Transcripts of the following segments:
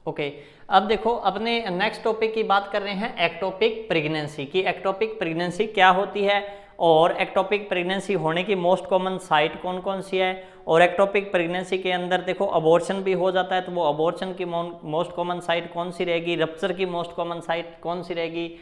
Okay अब देखो अपने नेक्स्ट टॉपिक की बात कर रहे हैं एक्टोपिक प्रेगनेंसी की। एक्टोपिक प्रेगनेंसी क्या होती है और एक्टोपिक प्रेगनेंसी होने की मोस्ट कॉमन साइट कौन कौन सी है, और एक्टोपिक प्रेगनेंसी के अंदर देखो अबॉर्शन भी हो जाता है तो वो अबॉर्शन की मोस्ट कॉमन साइट कौन सी रहेगी, रप्चर की मोस्ट कॉमन साइट कौन सी रहेगी,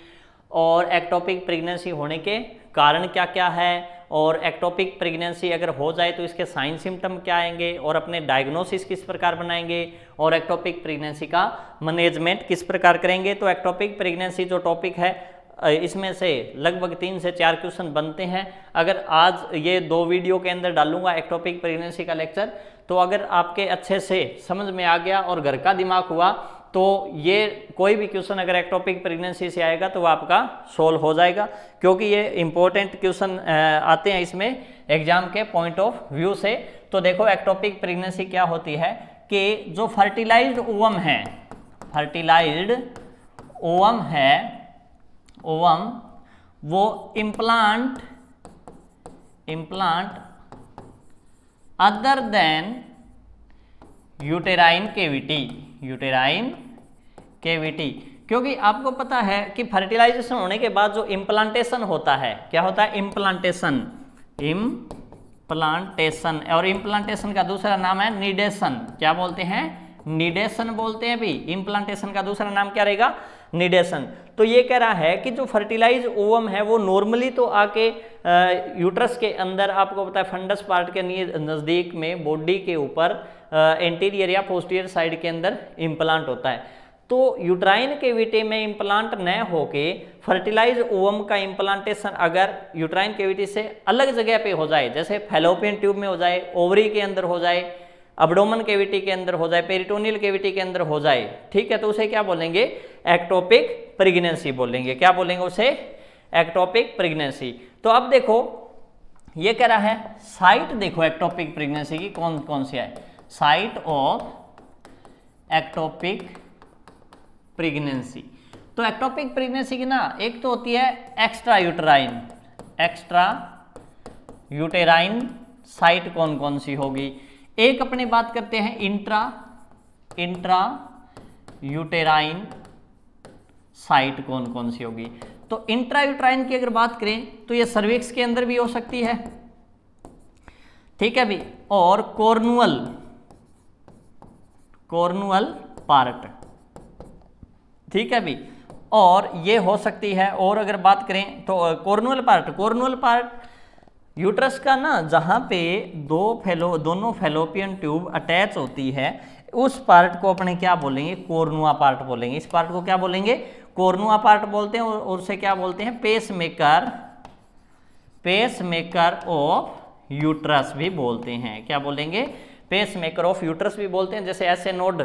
और एक्टोपिक प्रेगनेंसी होने के कारण क्या क्या है, और एक्टोपिक प्रेगनेंसी अगर हो जाए तो इसके साइन सिम्टम क्या आएंगे, और अपने डायग्नोसिस किस प्रकार बनाएंगे, और एक्टोपिक प्रेगनेंसी का मैनेजमेंट किस प्रकार करेंगे। तो एक्टोपिक प्रेगनेंसी जो टॉपिक है इसमें से लगभग 3 से 4 क्वेश्चन बनते हैं। अगर आज ये 2 वीडियो के अंदर डालूंगा एक्टोपिक प्रेगनेंसी का लेक्चर, तो अगर आपके अच्छे से समझ में आ गया और घर का दिमाग हुआ तो ये कोई भी क्वेश्चन अगर एक्टोपिक प्रेगनेंसी से आएगा तो वो आपका सोल्व हो जाएगा, क्योंकि ये इंपॉर्टेंट क्वेश्चन आते हैं इसमें एग्जाम के पॉइंट ऑफ व्यू से। तो देखो एक्टोपिक प्रेगनेंसी क्या होती है कि जो फर्टिलाइज्ड ओवम है, फर्टिलाइज्ड ओवम है, ओवम वो implant other than uterine cavity, uterine cavity, क्योंकि आपको पता है कि फर्टिलाइजेशन होने के बाद जो इम्प्लांटेशन होता है, क्या होता है इम्प्लांटेशन, इम्प्लांटेशन, और इम्प्लांटेशन का दूसरा नाम है निडेशन। क्या बोलते हैं, निडेशन बोलते हैं भी। इम्प्लांटेशन का दूसरा नाम क्या रहेगा, निडेशन। तो ये कह रहा है कि जो फर्टिलाइज ओवम है वो नॉर्मली तो आके यूट्रस के अंदर, आपको पता है फंडस पार्ट के नज़दीक में बॉडी के ऊपर एंटीरियर या पोस्टीरियर साइड के अंदर इम्प्लांट होता है। तो यूट्राइन केविटी में इम्प्लांट न होके फर्टिलाइज ओवम का इम्प्लांटेशन अगर यूट्राइन केविटी से अलग जगह पे हो जाए, जैसे फैलोपियन ट्यूब में हो जाए, ओवरी के अंदर हो जाए, अब्डोमन केविटी के अंदर हो जाए, पेरिटोनियल केविटी के अंदर हो जाए, ठीक है, तो उसे क्या बोलेंगे, एक्टोपिक प्रेगनेंसी बोलेंगे। क्या बोलेंगे उसे, एक्टोपिक प्रेगनेंसी। तो अब देखो ये कह रहा है साइट, देखो एक्टोपिक प्रेगनेंसी की कौन कौन सी है, साइट ऑफ एक्टोपिक प्रेगनेंसी। तो एक्टोपिक प्रेगनेंसी की ना एक तो होती है extra uterine, extra uterine site कौन कौन सी होगी। एक अपनी बात करते हैं इंट्रा यूटेराइन साइट कौन कौन सी होगी। तो इंट्रा यूटेराइन की अगर बात करें तो ये सर्विक्स के अंदर भी हो सकती है, ठीक है भी, और कॉर्नुअल पार्ट, ठीक है भी, और ये हो सकती है। और अगर बात करें तो कॉर्नुअल पार्ट यूट्रस का ना जहाँ पे दोनों फैलोपियन ट्यूब अटैच होती है उस पार्ट को अपने क्या बोलेंगे, कोर्नुआ पार्ट बोलेंगे। इस पार्ट को क्या बोलेंगे, कोर्नुआ पार्ट बोलते हैं, और उसे क्या बोलते हैं, पेसमेकर ऑफ यूट्रस भी बोलते हैं। क्या बोलेंगे, पेसमेकर ऑफ यूट्रस भी बोलते हैं। जैसे ऐसे नोड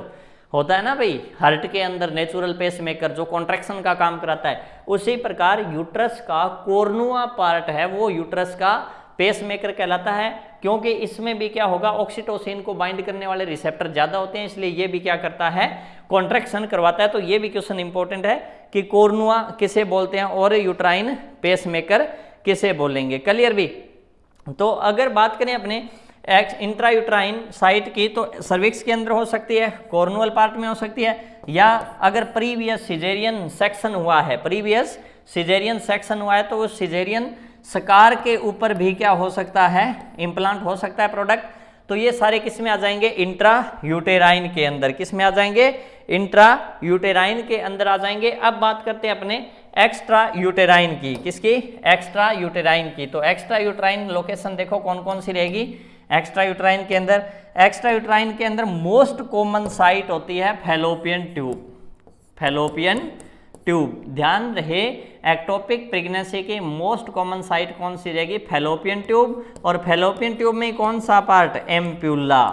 होता है ना भाई हार्ट के अंदर नेचुरल पेसमेकर जो कॉन्ट्रैक्शन का काम कराता है, उसी प्रकार यूट्रस का कोर्नुआ पार्ट है वो यूट्रस का पेसमेकर कहलाता है, क्योंकि इसमें भी क्या होगा, ऑक्सीटोसिन को बाइंड करने वाले रिसेप्टर ज्यादा होते हैं, इसलिए ये भी क्या करता है, कॉन्ट्रैक्शन करवाता है। तो ये भी क्वेश्चन इंपॉर्टेंट है कि कोर्नुआ किसे बोलते हैं और यूट्राइन पेसमेकर किसे बोलेंगे। क्लियर भी। तो अगर बात करें अपने इंट्रा यूट्राइन साइट की तो सर्विक्स के अंदर हो सकती है, कॉर्नुअल पार्ट में हो सकती है, या अगर प्रीवियस सिजेरियन सेक्शन हुआ है तो उस सिजेरियन स्कार के ऊपर भी क्या हो सकता है, इम्प्लांट हो सकता है प्रोडक्ट। तो ये सारे किस में आ जाएंगे, इंट्रा यूटेराइन के अंदर। किस में आ जाएंगे, इंट्रा यूटेराइन के अंदर आ जाएंगे। अब बात करते हैं अपने एक्स्ट्रा यूटेराइन की, किसकी, एक्स्ट्रा यूटेराइन की। तो एक्स्ट्रा यूटेराइन लोकेशन देखो कौन कौन सी रहेगी एक्स्ट्रा यूटेराइन के अंदर। एक्स्ट्रा यूटेराइन के अंदर मोस्ट कॉमन साइट होती है फैलोपियन ट्यूब। ध्यान रहे एक्टोपिक प्रेगनेंसी की मोस्ट कॉमन साइट कौन सी रहेगी, फैलोपियन ट्यूब। और फैलोपियन ट्यूब में कौन सा पार्ट, एम्प्यूला।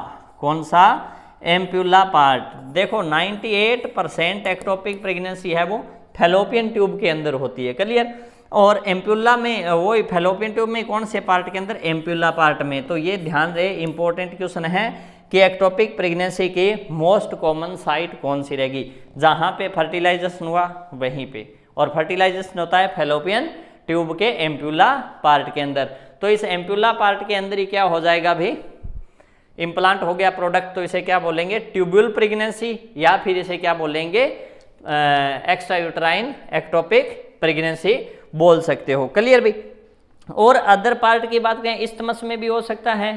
कौन सा, एम्प्यूला पार्ट। देखो 98% एक्टोपिक प्रेगनेंसी है वो फैलोपियन ट्यूब के अंदर होती है। क्लियर। और एम्प्यूला में वो फैलोपियन ट्यूब में कौन से पार्ट के अंदर, एम्प्यूला पार्ट में। तो ये ध्यान रहे इंपॉर्टेंट क्वेश्चन है कि एक्टोपिक प्रेगनेंसी की मोस्ट कॉमन साइट कौन सी रहेगी, जहां पे फर्टिलाइजेशन हुआ वहीं पे, और फर्टिलाइजेशन होता है फैलोपियन ट्यूब के एम्प्यूला पार्ट के अंदर। तो इस एम्प्यूला पार्ट के अंदर ही क्या हो जाएगा भाई, इम्प्लांट हो गया प्रोडक्ट, तो इसे क्या बोलेंगे, ट्यूब्यूल प्रेगनेंसी, या फिर इसे क्या बोलेंगे, एक्स्ट्रा यूट्राइन एक्टोपिक प्रेगनेंसी बोल सकते हो। क्लियर भी। और अदर पार्ट की बात करें, इस्टमस में भी हो सकता है।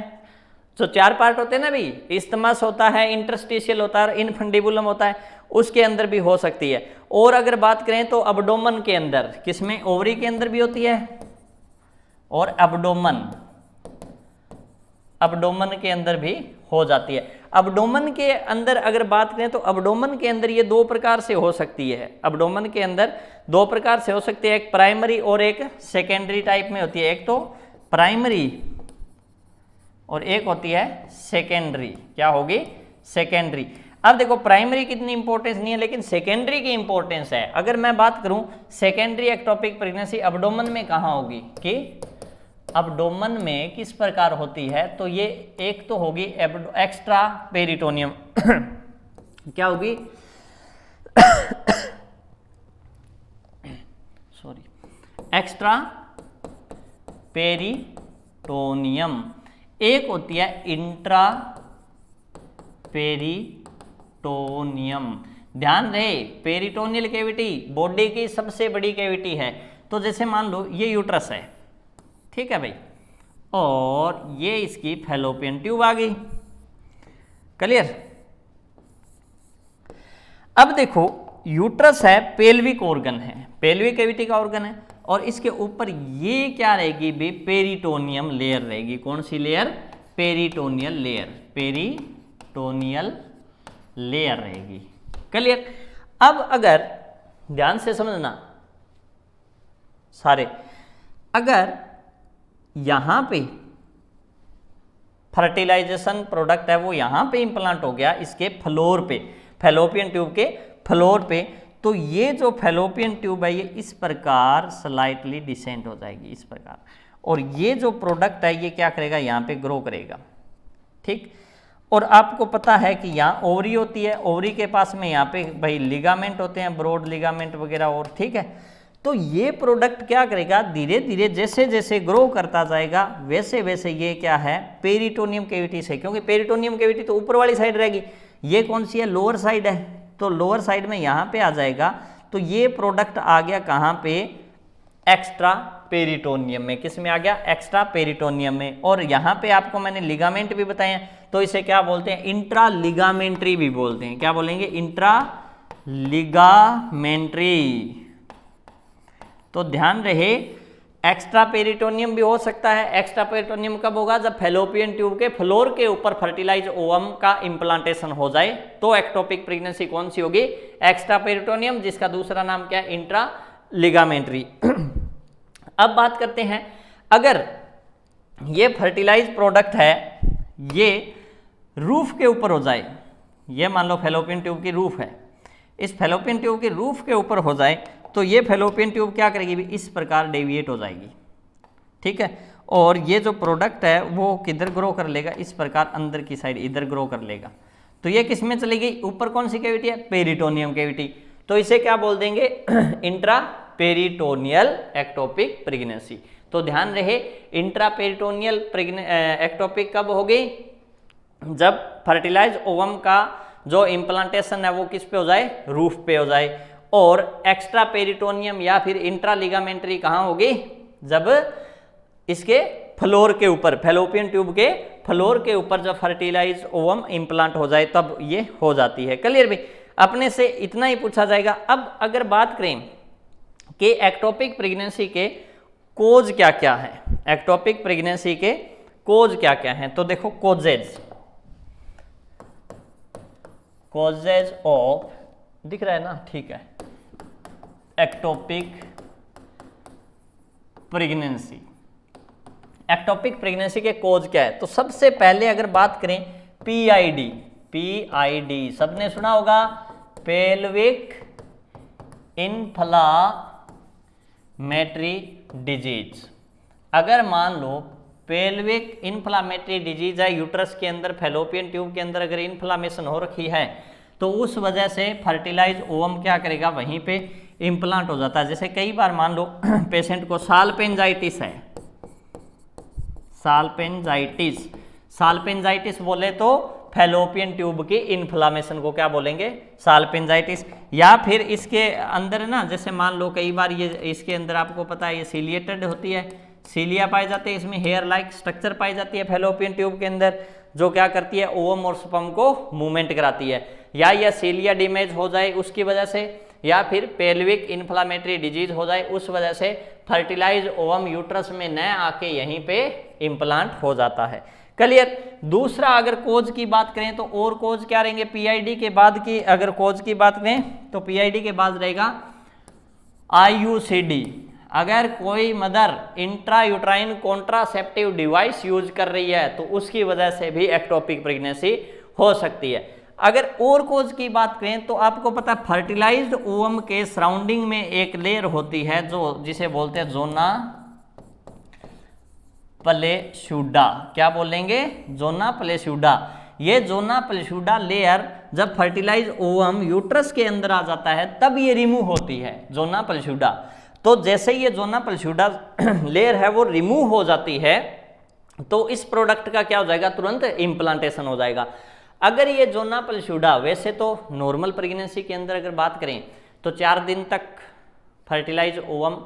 जो 4 पार्ट होते हैं ना भी, इस्टमस होता है, इंटरस्टिशियल होता है और इनफंडिबुलम होता है, उसके अंदर भी हो सकती है। और अगर बात करें तो अब्डोमन के अंदर, किसमें, ओवरी के अंदर भी होती है, और अब्डोमन के अंदर भी हो जाती है। अब्डोमन के अंदर अगर बात करें तो अब्डोमन के अंदर ये 2 प्रकार से हो सकती है। अब्डोमन के अंदर 2 प्रकार से हो सकती है, एक प्राइमरी और एक सेकेंडरी टाइप में होती है। एक तो प्राइमरी और एक होती है सेकेंडरी। क्या होगी, सेकेंडरी। अब देखो प्राइमरी की इतनी इंपॉर्टेंस नहीं है, लेकिन सेकेंडरी की इंपॉर्टेंस है। अगर मैं बात करूं सेकेंडरी एक्टोपिक प्रेगनेंसी अब्डोमन में कहाँ होगी, कि अब्डोमन में किस प्रकार होती है, तो ये एक तो होगी एक्स्ट्रा पेरिटोनियम क्या होगी सॉरी, एक्स्ट्रा पेरिटोनियम। एक होती है इंट्रा पेरिटोनियम। ध्यान रहे, पेरिटोनियल कैविटी बॉडी की सबसे बड़ी कैविटी है। तो जैसे मान लो ये यूट्रस है, ठीक है भाई, और ये इसकी फैलोपियन ट्यूब आ गई। क्लियर। अब देखो यूट्रस है, पेल्विक ऑर्गन है, पेल्विक कैविटी का ऑर्गन है, और इसके ऊपर ये क्या रहेगी भी, पेरिटोनियम लेयर रहेगी। कौन सी layer, peritoneal layer, peritoneal layer रहेगी। क्लियर। अब अगर ध्यान से समझना सारे, अगर यहां पे फर्टिलाइजेशन प्रोडक्ट है वो यहां पे इंप्लांट हो गया, इसके फ्लोर पे, फैलोपियन ट्यूब के फ्लोर पे, तो ये जो फैलोपियन ट्यूब है ये इस प्रकार स्लाइटली डिसेंट हो जाएगी, इस प्रकार। और ये जो प्रोडक्ट है ये क्या करेगा, यहाँ पे ग्रो करेगा। ठीक। और आपको पता है कि यहाँ ओवरी होती है, ओवरी के पास में यहाँ पे भाई लिगामेंट होते हैं, ब्रॉड लिगामेंट वगैरह, और ठीक है। तो ये प्रोडक्ट क्या करेगा, धीरे धीरे जैसे जैसे ग्रो करता जाएगा वैसे वैसे ये क्या है, पेरिटोनियम कैविटी से, क्योंकि पेरिटोनियम कैविटी तो ऊपर वाली साइड रहेगी, ये कौन सी है, लोअर साइड है, तो लोअर साइड में यहाँ पे आ जाएगा। तो ये प्रोडक्ट आ गया कहाँ पे, एक्स्ट्रा पेरिटोनियम में। किस में आ गया, एक्स्ट्रा पेरिटोनियम में। और यहाँ पे आपको मैंने लिगामेंट भी बताए हैं, तो इसे क्या बोलते हैं, इंट्रा लिगामेंट्री भी बोलते हैं। क्या बोलेंगे, इंट्रा लिगामेंट्री। तो ध्यान रहे, एक्स्ट्रा पेरिटोनियम भी हो सकता है। एक्स्ट्रा पेरिटोनियम कब होगा, जब फैलोपियन ट्यूब के फ्लोर के ऊपर फर्टिलाइज ओवम का इंप्लांटेशन हो जाए, तो एक्टोपिक प्रेगनेंसी कौन सी होगी, एक्स्ट्रा पेरिटोनियम, जिसका दूसरा नाम क्या है, इंट्रा लिगामेंट्री। अब बात करते हैं, अगर ये फर्टिलाइज प्रोडक्ट है ये रूफ के ऊपर हो जाए, ये मान लो फैलोपियन ट्यूब की रूफ है, इस फैलोपियन ट्यूब की रूफ के ऊपर हो जाए, तो ये फैलोपियन ट्यूब क्या करेगी, इस प्रकार डेविएट हो जाएगी। ठीक है। और ये जो प्रोडक्ट है वो किधर ग्रो कर लेगा, इस प्रकार अंदर की साइड इधर ग्रो कर लेगा। तो ये किस में चली गई, ऊपर कौन सी कैविटी है, पेरिटोनियम कैविटी। तो इसे क्या बोल देंगे, इंट्रा पेरिटोनियल एक्टोपिक प्रेगनेंसी। तो ध्यान रहे, इंट्रा पेरिटोनियल एक्टोपिक कब होगी, जब फर्टिलाइज ओवम का जो इम्प्लांटेशन है वो किस पे हो जाए, रूफ पे हो जाए। और एक्स्ट्रा पेरिटोनियम या फिर इंट्रा लिगामेंट्री कहाँ होगी, जब इसके फ्लोर के ऊपर, फैलोपियन ट्यूब के फ्लोर के ऊपर जब फर्टिलाइज ओवम इम्प्लांट हो जाए तब ये हो जाती है। क्लियर भी। अपने से इतना ही पूछा जाएगा। अब अगर बात करें कि एक्टोपिक प्रेगनेंसी के कोज क्या क्या है, एक्टोपिक प्रेगनेंसी के कोज क्या क्या हैं, तो देखो कोजेज ऑफ, दिख रहा है ना, ठीक है, एक्टोपिक प्रेगनेंसी। एक्टोपिक प्रेगनेंसी के कोज क्या है, तो सबसे पहले अगर बात करें पीआईडी, पीआईडी सबने सुना होगा, पेल्विक इन्फ्लामेटरी डिजीज। अगर मान लो पेल्विक इन्फ्लामेटरी डिजीज है, यूट्रस के अंदर फैलोपियन ट्यूब के अंदर अगर इन्फ्लामेशन हो रखी है, तो उस वजह से फर्टिलाइज ओवम क्या करेगा, वहीं पे इम्प्लांट हो जाता है। जैसे कई बार मान लो पेशेंट को साल्पेंजाइटिस है, साल्पेंजाइटिस, साल्पिंजाइटिस बोले तो फैलोपियन ट्यूब की इन्फ्लामेशन को क्या बोलेंगे, साल्पिंजाइटिस। या फिर इसके अंदर ना, जैसे मान लो कई बार ये इसके अंदर आपको पता है ये सीलिएटेड होती है, सीलिया पाए जाते हैं, इसमें हेयर लाइक स्ट्रक्चर पाई जाती है फैलोपियन ट्यूब के अंदर, जो क्या करती है ओवम और स्पर्म को मूवमेंट कराती है। या यह सीलिया डैमेज हो जाए उसकी वजह से, या फिर पेल्विक इन्फ्लामेटरी डिजीज हो जाए उस वजह से फर्टिलाइज ओवम यूट्रस में न आके यहीं पे इम्प्लांट हो जाता है। क्लियर। दूसरा अगर कोज की बात करें तो और कोज क्या रहेंगे, पीआईडी के बाद की अगर कोज की बात करें तो पीआईडी के बाद रहेगा आईयूसीडी। अगर कोई mother intra uterine contraceptive device use कर रही है तो उसकी वजह से भी एक्टोपिक प्रेगनेंसी हो सकती है। अगर और कोज की बात करें तो आपको पता है फर्टिलाइज्ड ओवम के सराउंडिंग में एक लेयर होती है जो जिसे बोलते हैं जोना प्लेस्यूडा। क्या बोलेंगे, जोना प्लेस्यूडा। ये जोना प्लेस्यूडा लेयर जब फर्टिलाइज ओवम यूट्रस के अंदर आ जाता है तब ये रिमूव होती है, जोना प्लेस्यूडा। तो जैसे ये जोना प्लेस्यूडा लेयर है वो रिमूव हो जाती है तो इस प्रोडक्ट का क्या हो जाएगा, तुरंत इम्प्लांटेशन हो जाएगा। अगर ये जोना प्लेस्यूडा, वैसे तो नॉर्मल प्रेगनेंसी के अंदर अगर बात करें तो 4 दिन तक फर्टिलाइज ओवम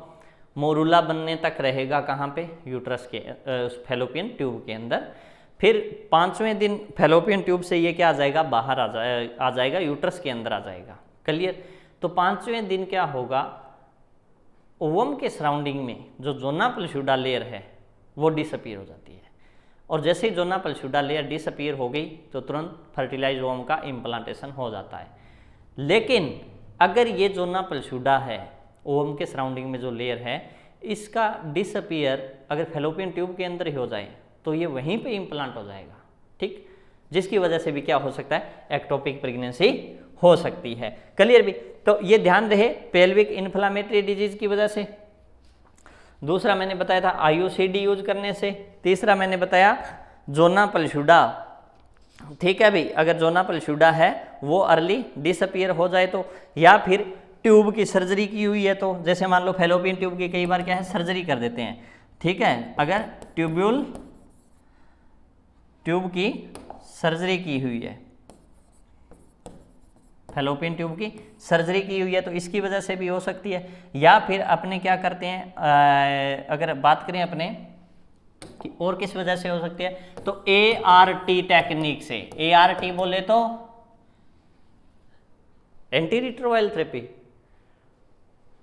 मोरूला बनने तक रहेगा, कहाँ पे, यूट्रस के फैलोपियन ट्यूब के अंदर। फिर 5वें दिन फैलोपियन ट्यूब से ये क्या आ जाएगा, बाहर आ जाएगा, यूट्रस के अंदर आ जाएगा। क्लियर। तो 5वें दिन क्या होगा, ओवम के सराउंडिंग में जो जोना प्लेस्यूडा लेयर है वो डिसअपीयर हो जाती है, और जैसे ही जोना प्लेस्यूडा लेयर डिसअपीयर हो गई तो तुरंत फर्टिलाइज ओवम का इम्प्लांटेशन हो जाता है। लेकिन अगर ये जोना प्लेस्यूडा है, ओवम के सराउंडिंग में जो लेयर है, इसका डिसअपीयर अगर फैलोपियन ट्यूब के अंदर ही हो जाए तो ये वहीं पे इम्प्लांट हो जाएगा, ठीक, जिसकी वजह से भी क्या हो सकता है, एक्टोपिक प्रेगनेंसी हो सकती है। क्लियर भी। तो ये ध्यान रहे पेल्विक इन्फ्लामेटरी डिजीज की वजह से। दूसरा मैंने बताया था आईयूसीडी यूज करने से। तीसरा मैंने बताया जोना प्लेस्यूडा, ठीक है भाई, अगर जोना प्लेस्यूडा है वो अर्ली डिसअपीयर हो जाए तो, या फिर ट्यूब की सर्जरी की हुई है तो, जैसे मान लो फैलोपियन ट्यूब की कई बार क्या है सर्जरी कर देते हैं, ठीक है, अगर ट्यूब की सर्जरी की हुई है, फैलोपियन ट्यूब की सर्जरी की हुई है तो इसकी वजह से भी हो सकती है। या फिर अपने क्या करते हैं, अगर बात करें अपने कि और किस वजह से हो सकती है तो ART टेक्निक से। ART बोले तो anti retroviral therapy,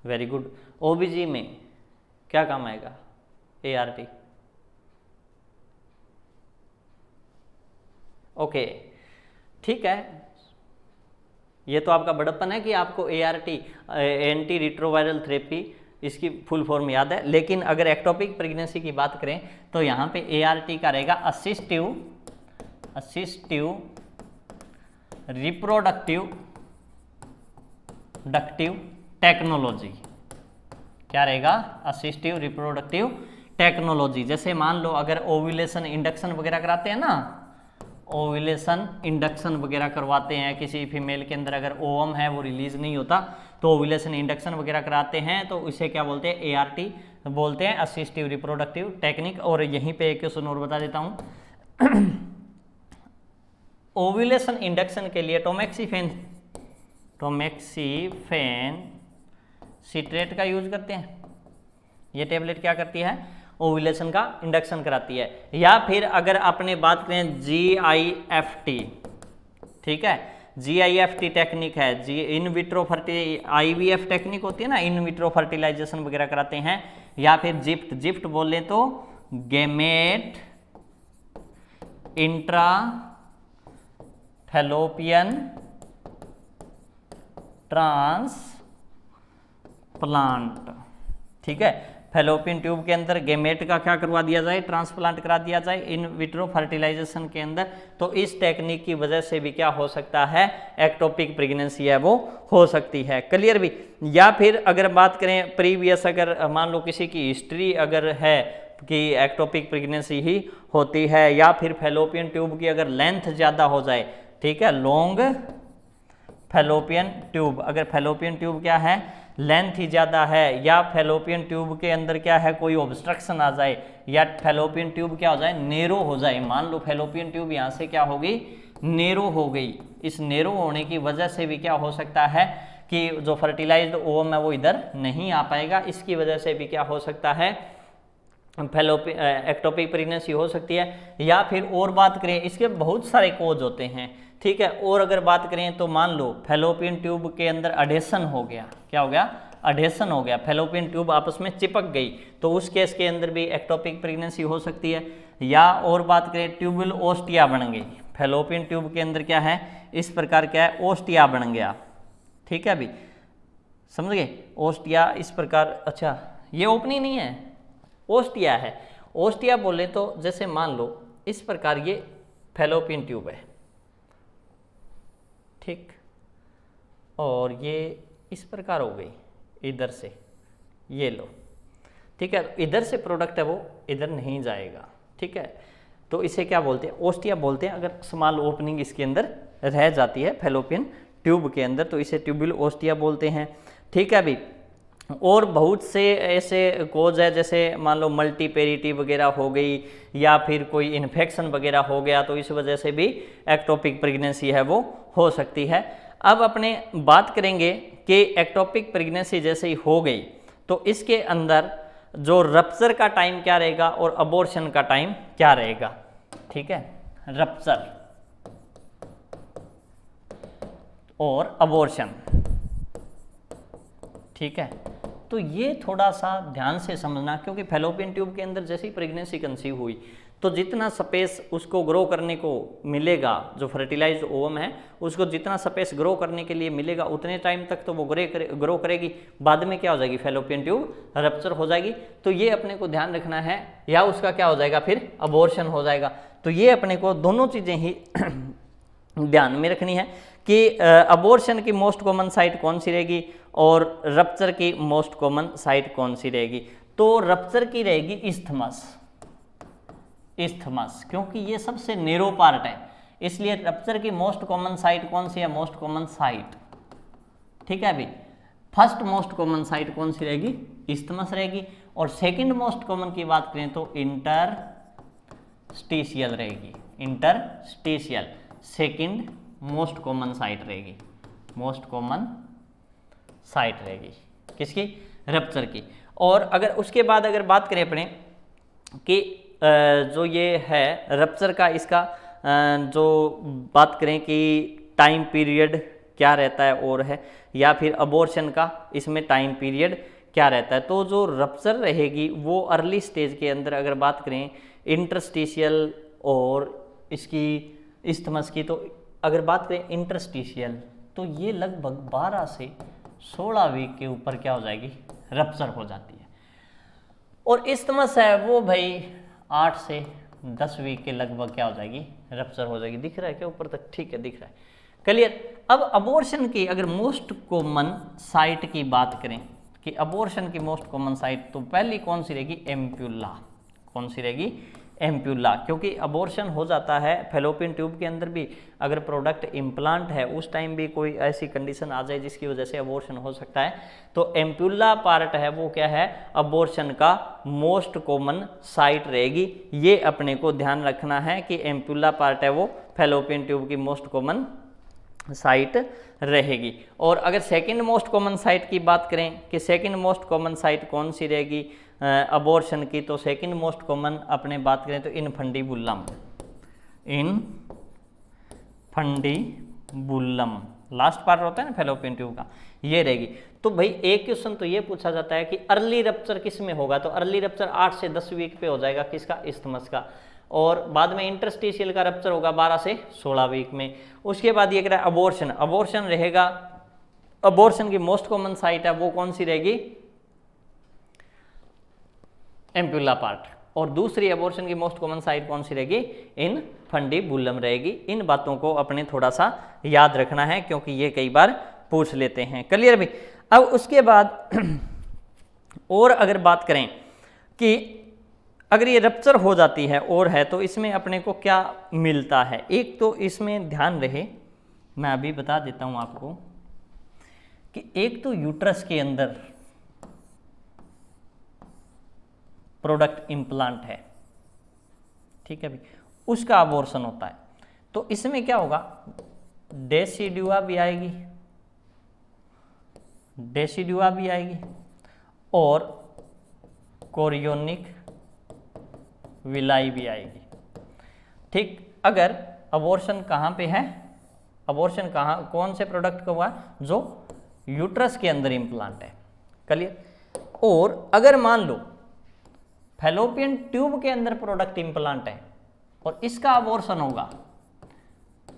very good. OBG में क्या काम आएगा, ART, ओके, ठीक है। ये तो आपका बड़प्पन है कि आपको ART एंटी रिट्रोवायरल थेरेपी इसकी फुल फॉर्म याद है, लेकिन अगर एक्टोपिक प्रेगनेंसी की बात करें तो यहाँ पे ART का रहेगा असिस्टिव रिप्रोडक्टिव टेक्नोलॉजी। क्या रहेगा, असिस्टिव रिप्रोडक्टिव टेक्नोलॉजी। जैसे मान लो अगर ओव्यूलेशन इंडक्शन वगैरह कराते हैं ना, ओव्यूलेशन इंडक्शन वगैरह करवाते हैं किसी फीमेल के अंदर, अगर ओवम है वो रिलीज नहीं होता तो ओव्यूलेशन इंडक्शन वगैरह कराते हैं तो इसे क्या बोलते हैं, ART बोलते हैं, असिस्टिव रिप्रोडक्टिव टेक्निक। और यहीं पे एक क्वेश्चन और बता देता हूँ, ओव्यूलेशन इंडक्शन के लिए टोमेक्सीफेन सिट्रेट का यूज करते हैं। ये टेबलेट क्या करती है, ओव्यूलेशन का इंडक्शन कराती है। या फिर अगर आपने बात करें GIFT, ठीक है, GIFT टेक्निक है, इन विट्रो IVF टेक्निक होती है ना, इन विट्रो फर्टिलाइजेशन वगैरह कराते हैं। या फिर जिफ्ट बोले तो गेमेट इंट्रा फैलोपियन ट्रांसप्लांट, ठीक है, फैलोपियन ट्यूब के अंदर गेमेट का क्या करवा दिया जाए, ट्रांसप्लांट करा दिया जाए इन विट्रो फर्टिलाइजेशन के अंदर। तो इस टेक्निक की वजह से भी क्या हो सकता है, एक्टोपिक प्रेगनेंसी है वो हो सकती है। क्लियर भी। या फिर अगर बात करें प्रीवियस, अगर मान लो किसी की हिस्ट्री अगर है कि एक्टोपिक प्रेगनेंसी ही होती है, या फिर फैलोपियन ट्यूब की अगर लेंथ ज़्यादा हो जाए, ठीक है, लॉन्ग फैलोपियन ट्यूब, अगर फैलोपियन ट्यूब क्या है लेंथ ही ज़्यादा है, या फैलोपियन ट्यूब के अंदर क्या है कोई ऑब्स्ट्रक्शन आ जाए, या फैलोपियन ट्यूब क्या हो जाए नेरो हो जाए। मान लो फैलोपियन ट्यूब यहाँ से क्या हो गई नेरो हो गई, इस नेरो होने की वजह से भी क्या हो सकता है कि जो फर्टिलाइज्ड ओवम है वो इधर नहीं आ पाएगा, इसकी वजह से भी क्या हो सकता है एक्टोपिक प्रेगनेंसी हो सकती है। या फिर और बात करें इसके बहुत सारे कोज होते हैं, ठीक है। और अगर बात करें तो मान लो फैलोपियन ट्यूब के अंदर अडेशन हो गया, क्या हो गया अडेशन हो गया, फैलोपियन ट्यूब आपस में चिपक गई, तो उस केस के अंदर भी एक्टोपिक प्रेगनेंसी हो सकती है। या और बात करें ट्यूबुल ओस्टिया बन गई, फैलोपियन ट्यूब के अंदर क्या है इस प्रकार क्या है ओस्टिया बन गया, ठीक है अभी समझ गए ओस्टिया इस प्रकार। अच्छा ये ओपनिंग नहीं है ओस्टिया है, ओस्टिया बोले तो जैसे मान लो इस प्रकार ये फैलोपियन ट्यूब है, ठीक, और ये इस प्रकार हो गई इधर से, ये लो, ठीक है, इधर से प्रोडक्ट है वो इधर नहीं जाएगा, ठीक है, तो इसे क्या बोलते हैं ओस्टिया बोलते हैं। अगर स्मॉल ओपनिंग इसके अंदर रह जाती है फैलोपियन ट्यूब के अंदर तो इसे ट्यूबुल ओस्टिया बोलते हैं, ठीक है अभी। और बहुत से ऐसे कोज है जैसे मान लो मल्टीपेरिटी वगैरह हो गई, या फिर कोई इन्फेक्शन वगैरह हो गया, तो इस वजह से भी एक्टोपिक प्रेगनेंसी है वो हो सकती है। अब अपने बात करेंगे कि एक्टोपिक प्रेगनेंसी जैसे ही हो गई तो इसके अंदर जो रप्चर का टाइम क्या रहेगा और अबॉर्शन का टाइम क्या रहेगा, ठीक है, रप्चर और अबॉर्शन, ठीक है। तो ये थोड़ा सा ध्यान से समझना, क्योंकि फैलोपियन ट्यूब के अंदर जैसे ही प्रेगनेंसी कंसीव हुई तो जितना स्पेस उसको ग्रो करने को मिलेगा, जो फर्टिलाइज्ड ओवम है उसको जितना स्पेस ग्रो करने के लिए मिलेगा उतने टाइम तक तो वो ग्रो करेगी, बाद में क्या हो जाएगी फैलोपियन ट्यूब रप्चर हो जाएगी, तो ये अपने को ध्यान रखना है, या उसका क्या हो जाएगा फिर अबॉर्शन हो जाएगा। तो ये अपने को दोनों चीज़ें ही ध्यान में रखनी है कि अबॉर्शन की मोस्ट कॉमन साइट कौन सी रहेगी और रप्चर की मोस्ट कॉमन साइट कौन सी रहेगी। तो रप्चर की रहेगी इस्थमस, इस्थमस क्योंकि ये सबसे नेरो पार्ट है, इसलिए रप्चर की मोस्ट कॉमन साइट कौन सी है मोस्ट कॉमन साइट, ठीक है अभी। फर्स्ट मोस्ट कॉमन साइट कौन सी रहेगी इस्थमस रहेगी, और सेकंड मोस्ट कॉमन की बात करें तो इंटरस्टिशियल रहेगी, interstitial second most common site रहेगी, मोस्ट कॉमन साइट रहेगी किसकी रप्चर की। और अगर उसके बाद अगर बात करें अपने कि जो ये है रप्चर का इसका जो बात करें कि टाइम पीरियड क्या रहता है और है, या फिर अबॉर्शन का इसमें टाइम पीरियड क्या रहता है, तो जो रप्चर रहेगी वो अर्ली स्टेज के अंदर अगर बात करें इंटरस्टिशियल और इसकी इस्थमस की, तो अगर बात करें इंटरस्टिशियल तो ये लगभग 12 से 16 वीक के ऊपर क्या हो जाएगी रप्चर हो जाती है, और इस्थमस है वो भाई 8 से 10 वीक के लगभग क्या हो जाएगी रप्चर हो जाएगी। दिख रहा है क्या ऊपर तक, ठीक है दिख रहा है क्लियर। अब अबॉर्शन की अगर मोस्ट कॉमन साइट की बात करें कि अबॉर्शन की मोस्ट कॉमन साइट, तो पहली कौन सी रहेगी एम्प्यूला, कौन सी रहेगी एम्प्यूला, क्योंकि अबॉर्शन हो जाता है फैलोपियन ट्यूब के अंदर भी, अगर प्रोडक्ट इम्प्लांट है उस टाइम भी कोई ऐसी कंडीशन आ जाए जिसकी वजह से अबॉर्शन हो सकता है, तो एम्प्यूला पार्ट है वो क्या है अबॉर्शन का मोस्ट कॉमन साइट रहेगी। ये अपने को ध्यान रखना है कि एम्प्यूला पार्ट है वो फैलोपियन ट्यूब की मोस्ट कॉमन साइट रहेगी। और अगर सेकंड मोस्ट कॉमन साइट की बात करें कि सेकंड मोस्ट कॉमन साइट कौन सी रहेगी अबॉर्शन की, तो सेकंड मोस्ट कॉमन अपने बात करें तो इनफंडिबुलम, इनफंडिबुलम लास्ट पार्ट होता है ना फैलोपियन ट्यूब का, ये रहेगी। तो भाई एक क्वेश्चन तो ये पूछा जाता है कि अर्ली रप्चर किस में होगा, तो अर्ली रप्चर 8 से 10 वीक पे हो जाएगा किसका इस्थमस का, और बाद में इंटरस्टिशियल का रप्चर होगा 12 से 16 वीक में। उसके बाद ये कह रहा है अबॉर्शन, अबॉर्शन रहेगा, अबॉर्शन की मोस्ट कॉमन साइट है वो कौन सी रहेगी एम्प्यूला पार्ट, और दूसरी अबॉर्शन की मोस्ट कॉमन साइट कौन सी रहेगी इनफंडिबुलम रहेगी। इन बातों को अपने थोड़ा सा याद रखना है क्योंकि ये कई बार पूछ लेते हैं, क्लियर भी। अब उसके बाद और अगर बात करें कि अगर ये रप्चर हो जाती है और है तो इसमें अपने को क्या मिलता है, एक तो इसमें ध्यान रहे मैं अभी बता देता हूं आपको कि एक तो यूट्रस के अंदर प्रोडक्ट इम्प्लांट है, ठीक है भाई, उसका अबॉर्शन होता है, तो इसमें क्या होगा, डेसिडुआ भी आएगी, डेसिडुआ भी आएगी और कोरियोनिक विलाई भी आएगी। ठीक, अगर अबॉर्शन कहाँ पे है, अबॉर्शन कहाँ, कौन से प्रोडक्ट का हुआ, जो यूट्रस के अंदर इम्प्लांट है, क्लियर। और अगर मान लो फैलोपियन ट्यूब के अंदर प्रोडक्ट इम्प्लांट है और इसका अबॉर्शन होगा,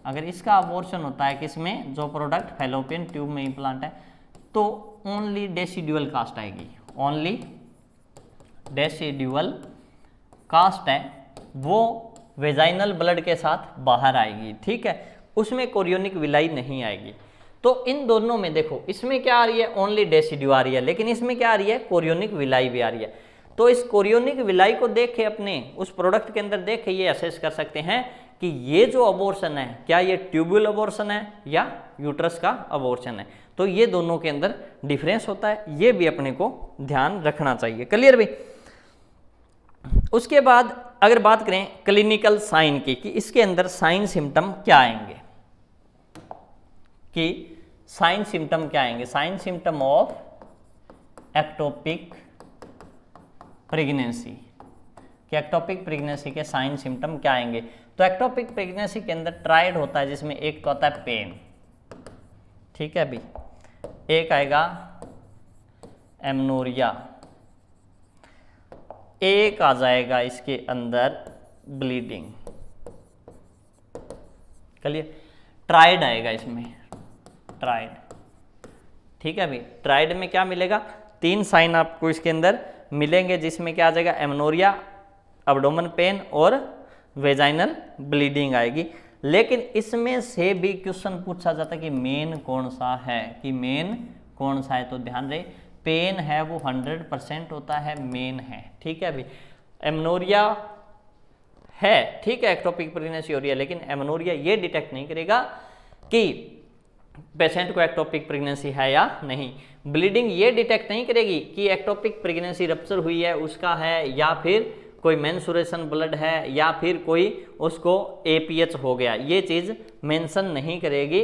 अगर इसका अबॉर्शन होता है किसमें, जो प्रोडक्ट फैलोपियन ट्यूब में इम्प्लांट है, तो ओनली डेसिडुअल कास्ट आएगी, ओनली डेसिडुअल कास्ट है, वो वेजाइनल ब्लड के साथ बाहर आएगी, ठीक है, उसमें कोरियोनिक विलाई नहीं आएगी। तो इन दोनों में देखो, इसमें क्या आ रही है, ओनली डेसिडुआ आ रही है, लेकिन इसमें क्या आ रही है, कोरियोनिक विलाई भी आ रही है। तो इस कोरियोनिक विलाई को देख के अपने उस प्रोडक्ट के अंदर देख के ये असेस कर सकते हैं कि ये जो अबॉर्शन है, क्या ये ट्यूब्यूल अबॉर्शन है या यूट्रस का अबॉर्शन है। तो ये दोनों के अंदर डिफरेंस होता है, ये भी अपने को ध्यान रखना चाहिए, क्लियर भाई। उसके बाद अगर बात करें क्लिनिकल साइन की, कि इसके अंदर साइन सिम्टम क्या आएंगे, कि साइन सिम्टम क्या आएंगे, sign symptom of ectopic pregnancy, कि एक्टोपिक प्रेगनेंसी के साइन सिम्टम क्या आएंगे। तो एक्टोपिक प्रेगनेंसी के अंदर ट्राइड होता है, जिसमें एक तो आता है पेन, ठीक है अभी, एक आएगा एमनोरिया, एक आ जाएगा इसके अंदर ब्लीडिंग, क्लियर, ट्राइड आएगा इसमें, ट्राइड, ठीक है भाई। ट्राइड में क्या मिलेगा, 3 साइन आपको इसके अंदर मिलेंगे, जिसमें क्या आ जाएगा, एमनोरिया, अब्डोमेन पेन और वेजाइनल ब्लीडिंग आएगी। लेकिन इसमें से भी क्वेश्चन पूछा जाता है कि मेन कौन सा है, कि मेन कौन सा है, तो ध्यान रहे, पेन है वो 100% होता है, मेन है, ठीक है अभी। एमनोरिया है, ठीक है, एक्टोपिक प्रेगनेंसी हो रही है, लेकिन एमनोरिया ये डिटेक्ट नहीं करेगा कि पेशेंट को एक्टोपिक प्रेगनेंसी है या नहीं। ब्लीडिंग ये डिटेक्ट नहीं करेगी कि एक्टोपिक प्रेगनेंसी रप्चर हुई है उसका है, या फिर कोई मेंसुरेशन ब्लड है, या फिर कोई उसको APH हो गया, ये चीज़ मेंशन नहीं करेगी।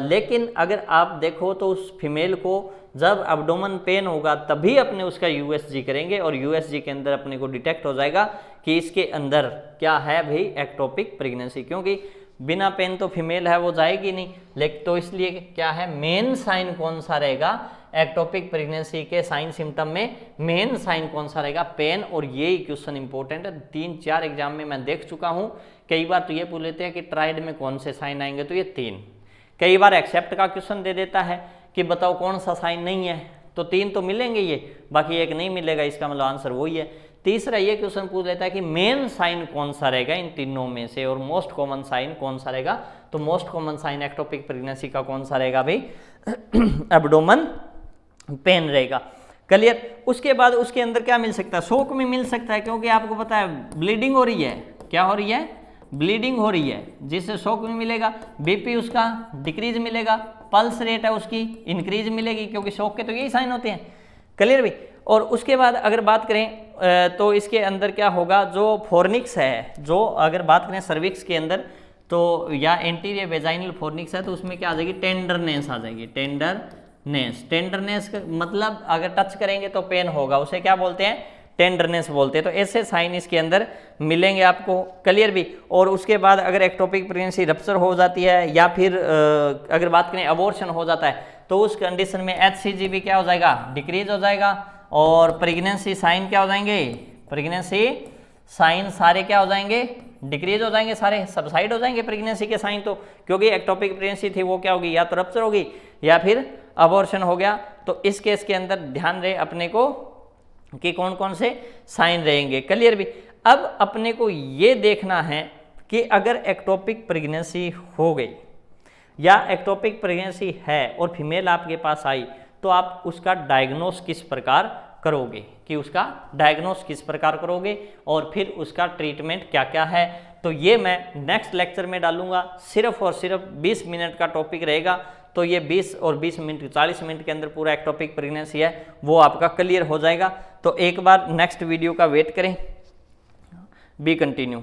लेकिन अगर आप देखो तो उस फीमेल को जब एब्डोमेन पेन होगा तभी अपने उसका USG करेंगे, और USG के अंदर अपने को डिटेक्ट हो जाएगा कि इसके अंदर क्या है भाई, एक्टोपिक प्रेगनेंसी, क्योंकि बिना पेन तो फीमेल है वो जाएगी नहीं। लेकिन तो इसलिए क्या है, मेन साइन कौन सा रहेगा, एक्टोपिक प्रेगनेंसी के साइन सिम्टम में मेन साइन कौन सा रहेगा, पेन। और ये क्वेश्चन इंपॉर्टेंट है, 3-4 एग्जाम में मैं देख चुका हूँ। कई बार तो ये पूछ लेते हैं कि ट्राइड में कौन से साइन आएंगे, तो ये 3। कई बार एक्सेप्ट का क्वेश्चन दे देता है कि बताओ कौन सा साइन नहीं है, तो 3 तो मिलेंगे ये, बाकी एक नहीं मिलेगा, इसका मतलब आंसर वही है। तीसरा ये क्वेश्चन पूछ लेता है कि मेन साइन कौन सा रहेगा इन तीनों में से, और मोस्ट कॉमन साइन कौन सा रहेगा, तो most common sign ectopic pregnancy का कौन सा रहेगा भाई, एब्डोमेन पेन रहेगा, क्लियर। उसके बाद उसके अंदर क्या मिल सकता है, शॉक में मिल सकता है, क्योंकि आपको पता है ब्लीडिंग हो रही है, क्या हो रही है, ब्लीडिंग हो रही है, जिससे शॉक में मिलेगा। BP उसका डिक्रीज मिलेगा, पल्स रेट है उसकी इंक्रीज मिलेगी, क्योंकि शॉक के तो यही साइन होते हैं, क्लियर भाई। और उसके बाद अगर बात करें तो इसके अंदर क्या होगा, जो फोर्निक्स है, जो अगर बात करें सर्विक्स के अंदर तो या एंटीरियर वेजाइनल फोर्निक्स है, तो उसमें क्या आ जाएगी, टेंडरनेस आ जाएगी, टेंडरनेस। टेंडरनेस का मतलब अगर टच करेंगे तो पेन होगा, उसे क्या बोलते हैं, टेंडरनेस बोलते हैं। तो ऐसे साइन इसके अंदर मिलेंगे आपको, क्लियर भी। और उसके बाद अगर एक्टोपिक प्रेगनेंसी रप्चर हो जाती है, या फिर अगर बात करें अबॉर्शन हो जाता है, तो उस कंडीशन में HCG भी क्या हो जाएगा, डिक्रीज हो जाएगा, और प्रेगनेंसी साइन क्या हो जाएंगे, प्रेगनेंसी साइन सारे क्या हो जाएंगे, डिक्रीज हो जाएंगे, सारे सबसाइड हो जाएंगे प्रेगनेंसी के साइन। तो क्योंकि एक्टोपिक प्रेगनेंसी थी वो क्या होगी, या तो रप्चर होगी या फिर अबॉर्शन हो गया। तो इस केस के अंदर ध्यान रहे अपने को कि कौन कौन से साइन रहेंगे, क्लियर भी। अब अपने को ये देखना है कि अगर एक्टोपिक प्रेगनेंसी हो गई या एक्टोपिक प्रेगनेंसी है और फीमेल आपके पास आई, तो आप उसका डायग्नोस किस प्रकार करोगे, कि उसका डायग्नोस किस प्रकार करोगे, और फिर उसका ट्रीटमेंट क्या क्या है। तो ये मैं नेक्स्ट लेक्चर में डालूंगा, सिर्फ और सिर्फ 20 मिनट का टॉपिक रहेगा, तो ये 20 और 20 मिनट 40 मिनट के अंदर पूरा एक्टोपिक प्रेगनेंसी है वो आपका क्लियर हो जाएगा। तो एक बार नेक्स्ट वीडियो का वेट करें। B continue.